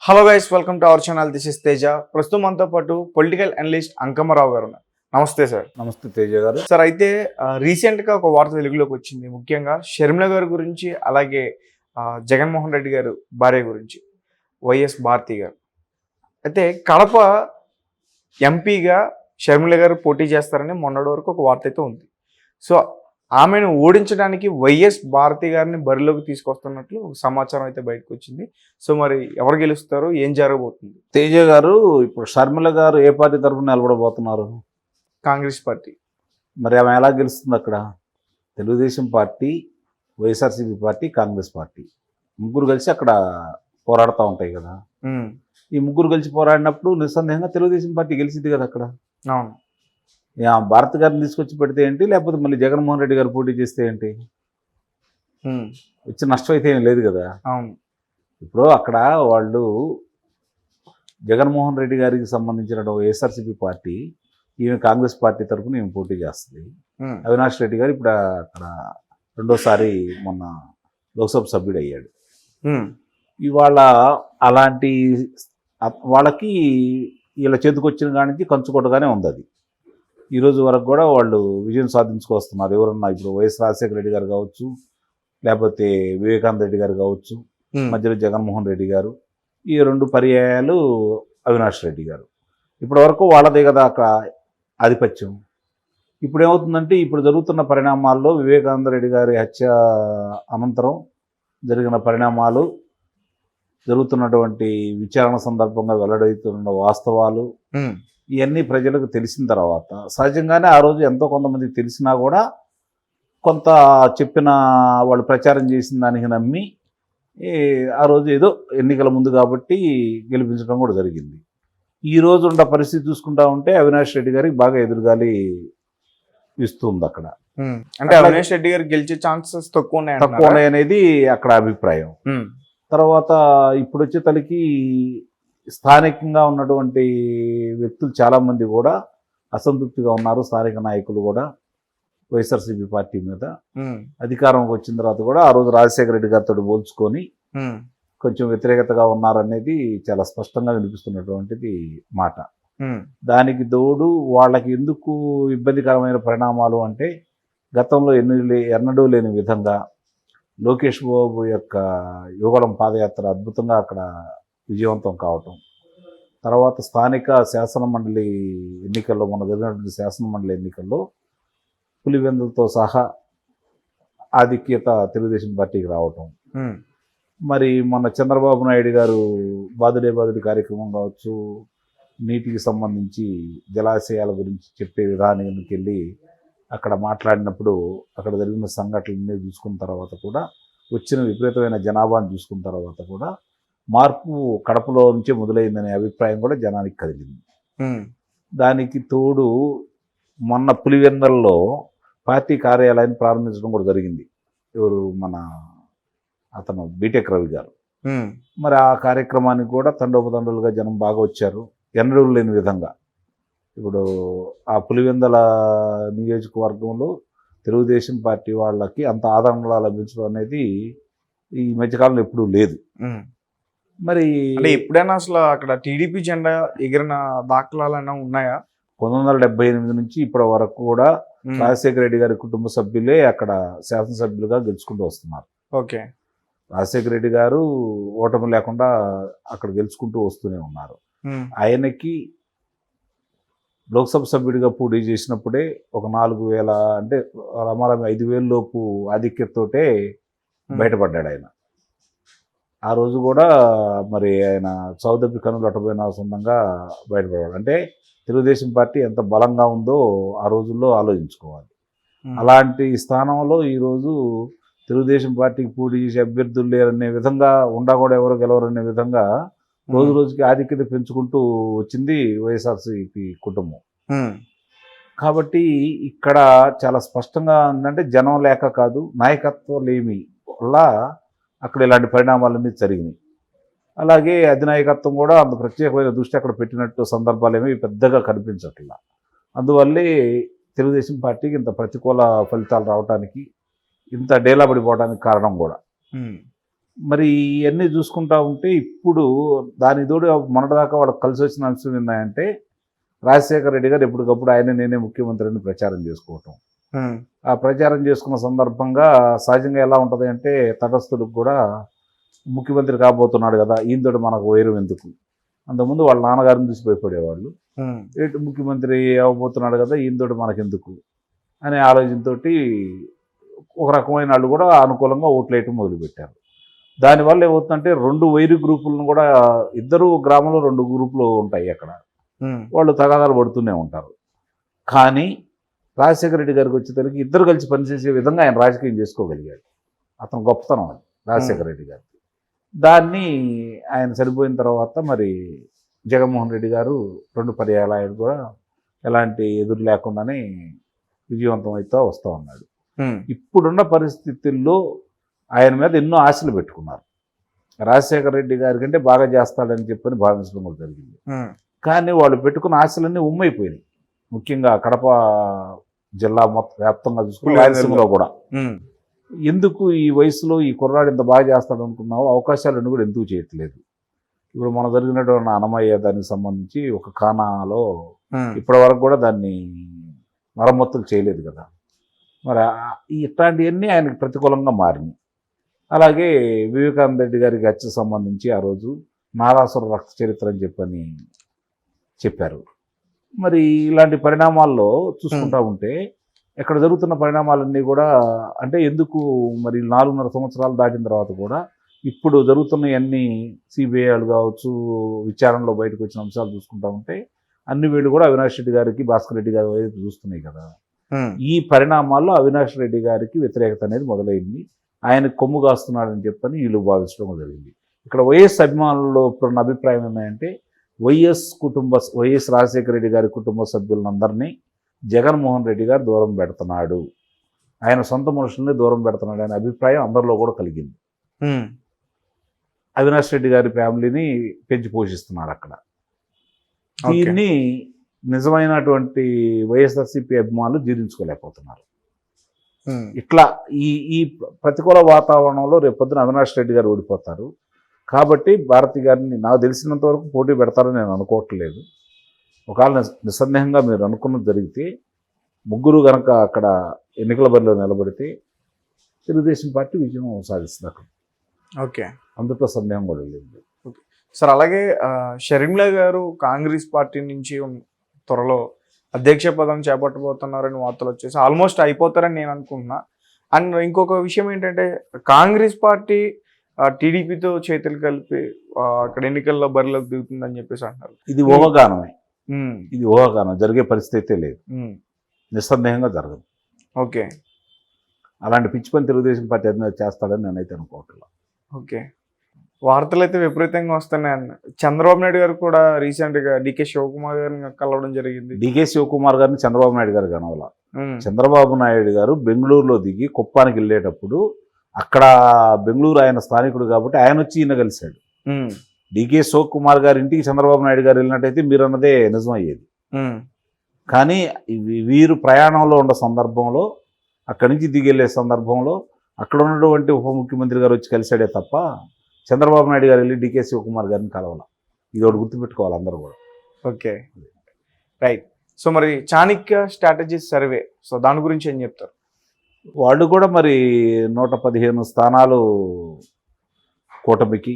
Hello guys, welcome to our channel. This is Teja. ప్రస్తుతం మనతో పాటు పొలిటికల్ అనలిస్ట్ అంకమ్మరావు గారు ఉన్నారు. నమస్తే సార్. నమస్తే తేజ గారు. సార్, అయితే రీసెంట్గా ఒక వార్త వెలుగులోకి వచ్చింది, ముఖ్యంగా షర్మిల గారి గురించి, అలాగే జగన్మోహన్ రెడ్డి గారు భార్య గురించి, వైఎస్ భారతి గారు. అయితే కడప ఎంపీగా షర్మిల గారు పోటీ చేస్తారని మొన్నటి వరకు ఒక వార్త అయితే ఉంది. సో ఆమెను ఓడించడానికి వైఎస్ భారతి గారిని బరిలోకి తీసుకొస్తున్నట్లు ఒక సమాచారం అయితే బయటకు వచ్చింది. సో మరి ఎవరు గెలుస్తారు, ఏం జరగబోతుంది? తేజ గారు, ఇప్పుడు షర్మిల గారు ఏ పార్టీ తరఫున నిలబడబోతున్నారు? కాంగ్రెస్ పార్టీ. మరి ఆమె ఎలా గెలుస్తుంది అక్కడ? Telugu Desam party, YSRCP party, Congress party ముగ్గురు కలిసి అక్కడ పోరాడుతూ ఉంటాయి కదా. ఈ ముగ్గురు కలిసి పోరాడినప్పుడు నిస్సందేహంగా తెలుగుదేశం పార్టీ గెలిచింది కదా అక్కడ. అవును. భారత్ గారిని తీసుకొచ్చి పెడితే ఏంటి, లేకపోతే మళ్ళీ జగన్మోహన్ రెడ్డి గారు పోటీ చేస్తే ఏంటి? వచ్చి నష్టం అయితే ఏం లేదు కదా. అవును. ఇప్పుడు అక్కడ వాళ్ళు జగన్మోహన్ రెడ్డి గారికి సంబంధించిన వైఎస్ఆర్సీపీ పార్టీ, ఈమె కాంగ్రెస్ పార్టీ తరఫున ఈమె పోటీ చేస్తుంది. అవినాష్ రెడ్డి గారు ఇప్పుడు అక్కడ రెండోసారి మొన్న లోక్సభ సభ్యుడు అయ్యాడు. ఇవాళ అలాంటి వాళ్ళకి వీళ్ళ చేతికొచ్చిన కాడి నుంచి కంచుకొట్టగానే ఉంది. అది ఈరోజు వరకు కూడా వాళ్ళు విజయం సాధించుకొస్తున్నారు. ఎవరన్నా ఇప్పుడు వైఎస్ రాజశేఖర రెడ్డి గారు కావచ్చు, లేకపోతే వివేకానంద రెడ్డి గారు కావచ్చు, మధ్యలో జగన్మోహన్ రెడ్డి గారు, ఈ రెండు పర్యాయాలు అవినాష్ రెడ్డి గారు. ఇప్పటి వరకు వాళ్ళదే కదా అక్కడ ఆధిపత్యం. ఇప్పుడు ఏమవుతుందంటే, ఇప్పుడు జరుగుతున్న పరిణామాల్లో వివేకానంద రెడ్డి గారి హత్య అనంతరం జరిగిన పరిణామాలు, జరుగుతున్నటువంటి విచారణ సందర్భంగా వెల్లడవుతున్న వాస్తవాలు, ఇవన్నీ ప్రజలకు తెలిసిన తర్వాత సహజంగానే ఆ రోజు ఎంతో కొంతమందికి తెలిసినా కూడా కొంత చెప్పిన వాళ్ళు ప్రచారం చేసిన దానికి నమ్మి ఆ రోజు ఏదో ఎన్నికల ముందు కాబట్టి గెలిపించడం కూడా జరిగింది. ఈ రోజు ఉన్న పరిస్థితి చూసుకుంటా ఉంటే అవినాష్ రెడ్డి గారికి బాగా ఎదురుగాలి ఇస్తుంది అక్కడ. అంటే అవినాష్ రెడ్డి గారికి గెలిచే ఛాన్సెస్ తక్కువ అనేది అక్కడ అభిప్రాయం. తర్వాత ఇప్పుడు వచ్చే తలకి స్థానికంగా ఉన్నటువంటి వ్యక్తులు చాలామంది కూడా అసంతృప్తిగా ఉన్నారు. స్థానిక నాయకులు కూడా వైఎస్ఆర్సీపీ పార్టీ మీద అధికారంకి వచ్చిన తర్వాత కూడా ఆ రోజు రాజశేఖర రెడ్డి గారితో పోల్చుకొని కొంచెం వ్యతిరేకతగా ఉన్నారనేది చాలా స్పష్టంగా వినిపిస్తున్నటువంటిది మాట. దానికి తోడు వాళ్ళకి ఎందుకు ఇబ్బందికరమైన పరిణామాలు అంటే, గతంలో ఎన్నడూ లేని విధంగా లోకేష్ బాబు యొక్క యువగళం పాదయాత్ర అద్భుతంగా అక్కడ విజయవంతం కావటం, తర్వాత స్థానిక శాసనమండలి ఎన్నికల్లో, మొన్న జరిగినటువంటి శాసనమండలి ఎన్నికల్లో పులివెందులతో సహా ఆధిక్యత తెలుగుదేశం పార్టీకి రావటం, మరి మొన్న చంద్రబాబు నాయుడు గారు బాదుడే కార్యక్రమం కావచ్చు, నీటికి సంబంధించి జలాశయాల గురించి చెప్పే విధానానికి వెళ్ళి అక్కడ మాట్లాడినప్పుడు అక్కడ జరిగిన సంఘటనలన్నీ చూసుకున్న తర్వాత కూడా, వచ్చిన విపరీతమైన జనాభాను చూసుకున్న తర్వాత కూడా మార్పు కడపలో నుంచే మొదలైందనే అభిప్రాయం కూడా జనానికి కదిలింది. దానికి తోడు మొన్న పులివెందల్లో పార్టీ కార్యాలయాన్ని ప్రారంభించడం కూడా జరిగింది. ఎవరు, మన అతను బీటెక్ రవి గారు. మరి ఆ కార్యక్రమానికి కూడా తండోపతండులుగా జనం బాగా వచ్చారు, ఎన్నడూ లేని విధంగా. ఇప్పుడు ఆ పులివెందల నియోజకవర్గంలో తెలుగుదేశం పార్టీ వాళ్ళకి అంత ఆదరణ లభించడం అనేది ఈ మధ్యకాలంలో ఎప్పుడూ లేదు. మరి ఎప్పుడైనా అసలు అక్కడ టీడీపీ జెండా ఎగిరిన దాఖలాలైనా ఉన్నాయా? 1978 నుంచి ఇప్పటి వరకు కూడా రాజశేఖర రెడ్డి గారి కుటుంబ సభ్యులే అక్కడ శాసనసభ్యులుగా గెలుచుకుంటూ వస్తున్నారు. ఓకే. రాజశేఖర రెడ్డి గారు ఓటమి లేకుండా అక్కడ గెలుచుకుంటూ వస్తూనే ఉన్నారు. ఆయనకి లోక్సభ సభ్యుడిగా పోటీ చేసినప్పుడే ఒక 4,000 అంటే రమారమి 5,000 లోపు ఆధిక్యతతోటే బయటపడ్డాడు ఆయన. ఆ రోజు కూడా మరి ఆయన చౌదప్పి కనులు అట్టపోయిన సొంతంగా బయటపడ్డాడు. అంటే తెలుగుదేశం పార్టీ ఎంత బలంగా ఉందో ఆ రోజుల్లో ఆలోచించుకోవాలి. అలాంటి స్థానంలో ఈరోజు తెలుగుదేశం పార్టీకి పోటీ చేసే అభ్యర్థులు లేరనే విధంగా, ఉండా కూడా ఎవరు గెలవరనే విధంగా రోజు రోజుకి ఆధిక్యత పెంచుకుంటూ వచ్చింది వైఎస్ఆర్సీపీ కుటుంబం. కాబట్టి ఇక్కడ చాలా స్పష్టంగా ఉందంటే, జనం లేక కాదు, నాయకత్వం లేమి వల్ల అక్కడ ఇలాంటి పరిణామాలన్నీ జరిగినాయి. అలాగే అధినాయకత్వం కూడా అంత ప్రత్యేకమైన దృష్టి అక్కడ పెట్టినట్టు సందర్భాలు ఏమీ పెద్దగా కనిపించట్లా. అందువల్లే తెలుగుదేశం పార్టీకి ఇంత ప్రతికూల ఫలితాలు రావడానికి, ఇంత డేలా పడిపోవడానికి కారణం కూడా. మరి ఇవన్నీ చూసుకుంటా ఉంటే ఇప్పుడు దాని తోడు మొన్నటిదాకా వాళ్ళకి కలిసి వచ్చిన అంశం ఏంటంటే రాజశేఖర రెడ్డి గారు ఎప్పటికప్పుడు ఆయన నేనే ముఖ్యమంత్రిని ప్రచారం చేసుకోవటం. ఆ ప్రచారం చేసుకున్న సందర్భంగా సహజంగా ఎలా ఉంటుంది అంటే తటస్థులకు కూడా ముఖ్యమంత్రి కాబోతున్నాడు కదా, ఈయనతోటి మనకు వైరం ఎందుకు, అంతకుముందు వాళ్ళ నాన్నగారిని చూసి భయపడేవాళ్ళు. ఏంటి ముఖ్యమంత్రి అవ్వబోతున్నాడు కదా, ఈయనతోటి మనకెందుకు అనే ఆలోచనతోటి ఒక రకమైన వాళ్ళు కూడా అనుకూలంగా ఓట్లు వేయటం మొదలుపెట్టారు. దానివల్ల ఏమవుతుందంటే రెండు వైరు గ్రూపులను కూడా, ఇద్దరు గ్రామంలో రెండు గ్రూపులు ఉంటాయి అక్కడ, వాళ్ళు తగాదాలు పడుతూనే ఉంటారు. కానీ రాజశేఖర రెడ్డి గారికి వచ్చేసరికి ఇద్దరు కలిసి పనిచేసే విధంగా ఆయన రాజకీయం చేసుకోగలిగాడు. అతను గొప్పతనం అది రాజశేఖర రెడ్డి గారికి. దాన్ని ఆయన చనిపోయిన తర్వాత మరి జగన్మోహన్ రెడ్డి గారు 2 పర్యాయాలు ఆయన కూడా ఎలాంటి ఎదురు లేకుండానే విజయవంతం అవుతూ వస్తూ ఉన్నాడు. ఇప్పుడున్న పరిస్థితుల్లో ఆయన మీద ఎన్నో ఆశలు పెట్టుకున్నారు. రాజశేఖర రెడ్డి గారి కంటే బాగా చేస్తాడని చెప్పని భావించడం కూడా జరిగింది. కానీ వాళ్ళు పెట్టుకున్న ఆశలన్నీ ఉమ్మైపోయినాయి. ముఖ్యంగా కడప జిల్లా మొత్తం వ్యాప్తంగా చూసుకుని రాయలసీమలో కూడా. ఎందుకు ఈ వయసులో ఈ కుర్రాడు ఇంత బాగా చేస్తాడు అనుకున్నావు, అవకాశాలన్నీ కూడా ఎందుకు చేయట్లేదు? ఇప్పుడు మన జరిగినటువంటి అన్నమయ్య దానికి సంబంధించి ఒక ఖానాలో ఇప్పటి వరకు కూడా దాన్ని మరమ్మతులు చేయలేదు కదా. మరి ఇట్లాంటివన్నీ ఆయనకు ప్రతికూలంగా మారినాయి. అలాగే వివేకానంద రెడ్డి గారికి హత్యకు సంబంధించి ఆ రోజు నారాసుర రక్త చరిత్ర అని చెప్పారు. మరి ఇలాంటి పరిణామాల్లో చూసుకుంటా ఉంటే ఇక్కడ జరుగుతున్న పరిణామాలన్నీ కూడా అంటే ఎందుకు మరి 4.5 సంవత్సరాలు దాటిన తర్వాత కూడా ఇప్పుడు జరుగుతున్నవన్నీ సిబిఐలు కావచ్చు, విచారణలో బయటకు వచ్చిన అంశాలు చూసుకుంటా ఉంటే అన్ని వీళ్ళు కూడా అవినాష్ రెడ్డి గారికి, భాస్కర్ రెడ్డి గారి వైపు చూస్తున్నాయి కదా. ఈ పరిణామాల్లో అవినాష్ రెడ్డి గారికి వ్యతిరేకత అనేది మొదలైంది. ఆయన కొమ్ము కాస్తున్నాడని చెప్పని వీళ్ళు భావించడం జరిగింది. ఇక్కడ వైఎస్ అభిమానుల్లో ఇప్పుడున్న అభిప్రాయం ఏంటంటే వైఎస్ రాజశేఖర రెడ్డి గారి కుటుంబ సభ్యులందరినీ జగన్మోహన్ రెడ్డి గారు దూరం పెడుతున్నాడు, ఆయన సొంత మనుషుల్ని దూరం పెడుతున్నాడు అనే అభిప్రాయం అందరిలో కూడా కలిగింది. అవినాష్ రెడ్డి గారి ఫ్యామిలీని పెంచి పోషిస్తున్నారు అక్కడ. దీన్ని నిజమైనటువంటి వైఎస్ఆర్సీపీ అభిమానులు జీర్ణించుకోలేకపోతున్నారు. ఇట్లా ఈ ప్రతికూల వాతావరణంలో రేపొద్దున అవినాష్ రెడ్డి గారు ఓడిపోతారు. కాబట్టి భారతి గారిని నాకు తెలిసినంత వరకు పోటీ పెడతారని నేను అనుకోవట్లేదు. ఒకవేళ నిస్సందేహంగా మీరు అనుకున్నది జరిగితే ముగ్గురు కనుక అక్కడ ఎన్నికల బరిలో నిలబడితే తెలుగుదేశం పార్టీ విజయం సాధిస్తుంది అక్కడ. ఓకే, అందులో సందేహం కూడా లేదు. సార్ అలాగే షర్మిల గారు కాంగ్రెస్ పార్టీ నుంచి త్వరలో అధ్యక్ష పదం చేపట్టబోతున్నారని వార్తలు వచ్చేసి ఆల్మోస్ట్ అయిపోతారని నేను అనుకుంటున్నా. అండ్ ఇంకొక విషయం ఏంటంటే కాంగ్రెస్ పార్టీ టీడీపీతో చేతులు కలిపి అక్కడ ఎన్నికల్లో బరిలోకి దిగుతుందని చెప్పేసి అంటారు. ఇది ఊహాగానమే. ఇది ఊహాగానం, జరిగే పరిస్థితి అయితే లేదు, నిస్సందేహంగా జరగదు. ఓకే, అలాంటి పిచ్చి పని తెలుగుదేశం పార్టీ అధినేత చేస్తాడని నేనైతే అనుకోవట్లేదు. ఓకే, వార్తలు అయితే విపరీతంగా వస్తున్నాయి అన్న. చంద్రబాబు నాయుడు గారు కూడా రీసెంట్గా డికే శివకుమార్ గారిని కలవడం జరిగింది. డికే శివకుమార్ గారిని చంద్రబాబు నాయుడు గారు కనవాల. చంద్రబాబు నాయుడు గారు బెంగళూరులో దిగి కుప్పానికి వెళ్ళేటప్పుడు అక్కడ బెంగళూరు ఆయన స్థానికుడు కాబట్టి ఆయన వచ్చి ఈయన కలిశాడు. డికే శివకుమార్ గారి ఇంటికి చంద్రబాబు నాయుడు గారు వెళ్ళినట్టయితే మీరు అన్నదే నిజమయ్యేది. కానీ వీరు ప్రయాణంలో ఉన్న సందర్భంలో అక్కడి నుంచి దిగెళ్ళే సందర్భంలో అక్కడ ఉన్నటువంటి ఉప ముఖ్యమంత్రి గారు వచ్చి కలిశాడే తప్ప చంద్రబాబు నాయుడు గారు వెళ్ళి డికే శివకుమార్ గారిని కలవాల. ఇది ఒకటి గుర్తుపెట్టుకోవాలి అందరూ కూడా. Okay, right. సో మరి చాణక్య స్ట్రాటజీస్ సర్వే, సో దాని గురించి ఏం చెప్తారు? వాళ్ళు కూడా మరి 115 స్థానాలు కూటమికి,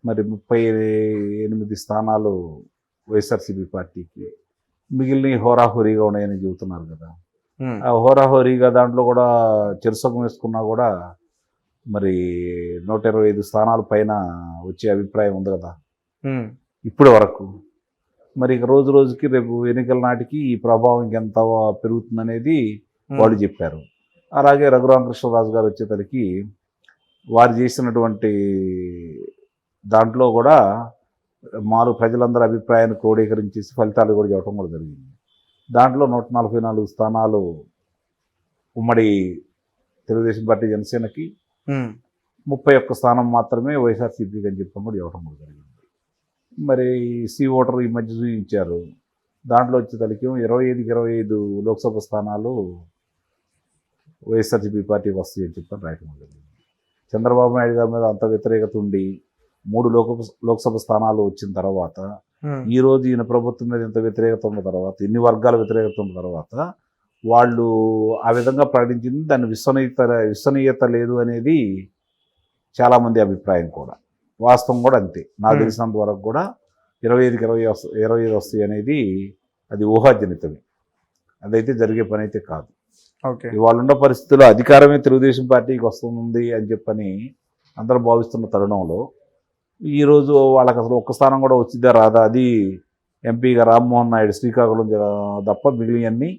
మరి 38 స్థానాలు వైఎస్ఆర్సీపీ పార్టీకి, మిగిలిన హోరాహోరీగా ఉన్నాయని చెబుతున్నారు కదా. ఆ హోరాహోరీగా దాంట్లో కూడా చెరుసగం వేసుకున్నా కూడా మరి 125 స్థానాల పైన వచ్చే అభిప్రాయం ఉంది కదా ఇప్పటి వరకు. మరి ఇక రోజు రోజుకి రేపు ఎన్నికల నాటికి ఈ ప్రభావం ఇంకెంత పెరుగుతుందనేది వాళ్ళు చెప్పారు. అలాగే రఘురామకృష్ణరాజు గారు వచ్చేసరికి వారు చేసినటువంటి దాంట్లో కూడా ప్రజలందరి అభిప్రాయాన్ని క్రోడీకరించేసి ఫలితాలు కూడా చెప్పడం కూడా జరిగింది. దాంట్లో 144 స్థానాలు ఉమ్మడి తెలుగుదేశం పార్టీ జనసేనకి, 31 స్థానం మాత్రమే వైఎస్ఆర్సీపీకి అని చెప్పడం కూడా ఇవ్వడం కూడా జరిగింది. మరి సి ఓటర్ ఈ మధ్య చూపించారు. దాంట్లో వచ్చేసరికి 25 లోక్సభ స్థానాలు వైఎస్ఆర్సీపీ పార్టీ వస్తాయి అని చెప్పని రాయటం జరిగింది. చంద్రబాబు నాయుడు గారి మీద అంత వ్యతిరేకత ఉండి 3 లోక్సభ స్థానాలు వచ్చిన తర్వాత, ఈ రోజు ఈయన ప్రభుత్వం మీద ఇంత వ్యతిరేకత ఉన్న తర్వాత, ఇన్ని వర్గాల వ్యతిరేకత ఉన్న తర్వాత వాళ్ళు ఆ విధంగా ప్రకటించింది దాని విశ్వనీయత లేదు అనేది చాలామంది అభిప్రాయం కూడా. వాస్తవం కూడా అంతే. నాకు తెలిసినంత వరకు కూడా 25కి 25 వస్తాయి అనేది అది ఊహాజనితమే. అదైతే జరిగే పని అయితే కాదు. ఓకే. ఇవాళ ఉన్న పరిస్థితుల్లో అధికారమే తెలుగుదేశం పార్టీకి వస్తుంది అని చెప్పని అందరూ భావిస్తున్న తరుణంలో ఈరోజు వాళ్ళకి అసలు ఒక్క స్థానం కూడా వచ్చిద్దా రాదా, అది ఎంపీగా రామ్మోహన్ నాయుడు శ్రీకాకుళం తప్ప మిగిలినవన్నీ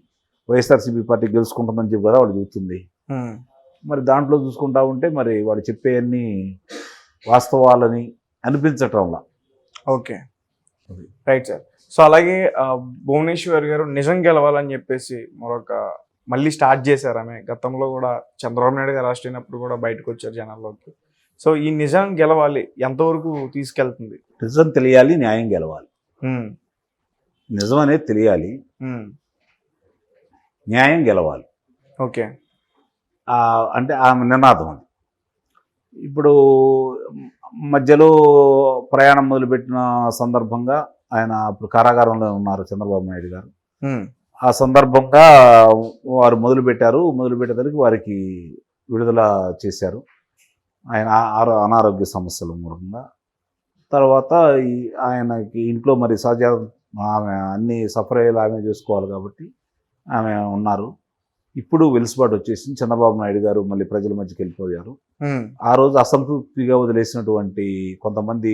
వైఎస్ఆర్సీపీ పార్టీ గెలుచుకుంటుందని చెప్పి కదా వాళ్ళు చూస్తుంది. మరి దాంట్లో చూసుకుంటా ఉంటే మరి వాళ్ళు చెప్పేవన్నీ వాస్తవాలని అనిపించటంలా. Okay, right sir. సో అలాగే భువనేశ్వర్ గారు నిజం గెలవాలని చెప్పేసి మళ్ళీ స్టార్ట్ చేశారు. ఆమె గతంలో కూడా చంద్రబాబు నాయుడు గారు అరెస్ట్ అయినప్పుడు కూడా బయటకు వచ్చారు జనాల్లోకి. సో ఈ నిజం గెలవాలి ఎంతవరకు తీసుకెళ్తుంది? నిజం తెలియాలి, న్యాయం గెలవాలి. నిజం అనేది తెలియాలి, న్యాయం గెలవాలి. ఓకే. అంటే ఆమె నినాదం అది. ఇప్పుడు మధ్యలో ప్రయాణం మొదలుపెట్టిన సందర్భంగా ఆయన అప్పుడు కారాగారంలో ఉన్నారు చంద్రబాబు నాయుడు గారు. ఆ సందర్భంగా వారు మొదలుపెట్టేసరికి వారికి విడుదల చేశారు ఆయన అనారోగ్య సమస్యల మూలంగా. తర్వాత ఆయనకి ఇంట్లో మరి సహజ ఆమె అన్ని సఫర్ అయ్యేలా ఆమె చూసుకోవాలి కాబట్టి ఆమె ఉన్నారు. ఇప్పుడు వెలుసుబాటు వచ్చేసింది. చంద్రబాబు నాయుడు గారు మళ్ళీ ప్రజల మధ్యకి వెళ్ళిపోయారు. ఆ రోజు అసంతృప్తిగా వదిలేసినటువంటి కొంతమంది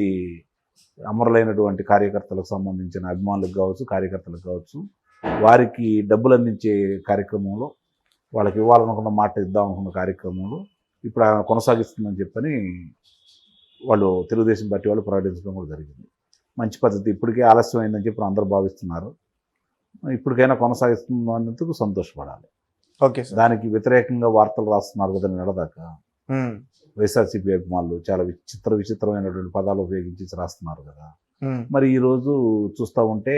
అమరులైనటువంటి కార్యకర్తలకు సంబంధించిన అభిమానులకు కావచ్చు, కార్యకర్తలకు కావచ్చు, వారికి డబ్బులు అందించే కార్యక్రమంలో, వాళ్ళకి ఇవ్వాలనుకున్న మాట ఇద్దామనుకున్న కార్యక్రమంలో ఇప్పుడు ఆమె కొనసాగిస్తుందని చెప్పని వాళ్ళు తెలుగుదేశం పార్టీ వాళ్ళు ప్రకటించడం కూడా జరిగింది. మంచి పద్ధతి. ఇప్పటికే ఆలస్యం అయిందని చెప్పి అందరూ భావిస్తున్నారు. ఇప్పటికైనా కొనసాగిస్తుంది అన్నందుకు సంతోషపడాలి. Okay sir. దానికి వ్యతిరేకంగా వార్తలు రాస్తున్నారు కదా నిడదాకా. వైఎస్ఆర్సీపీ అభిమానులు చాలా విచిత్రమైనటువంటి పదాలు ఉపయోగించి రాస్తున్నారు కదా. మరి ఈరోజు చూస్తూ ఉంటే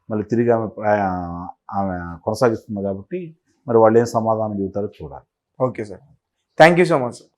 మళ్ళీ తిరిగి ఆమె కొనసాగిస్తుంది కాబట్టి మరి వాళ్ళు ఏం సమాధానం చెబుతారో చూడాలి. Okay sir, thank you so much sir.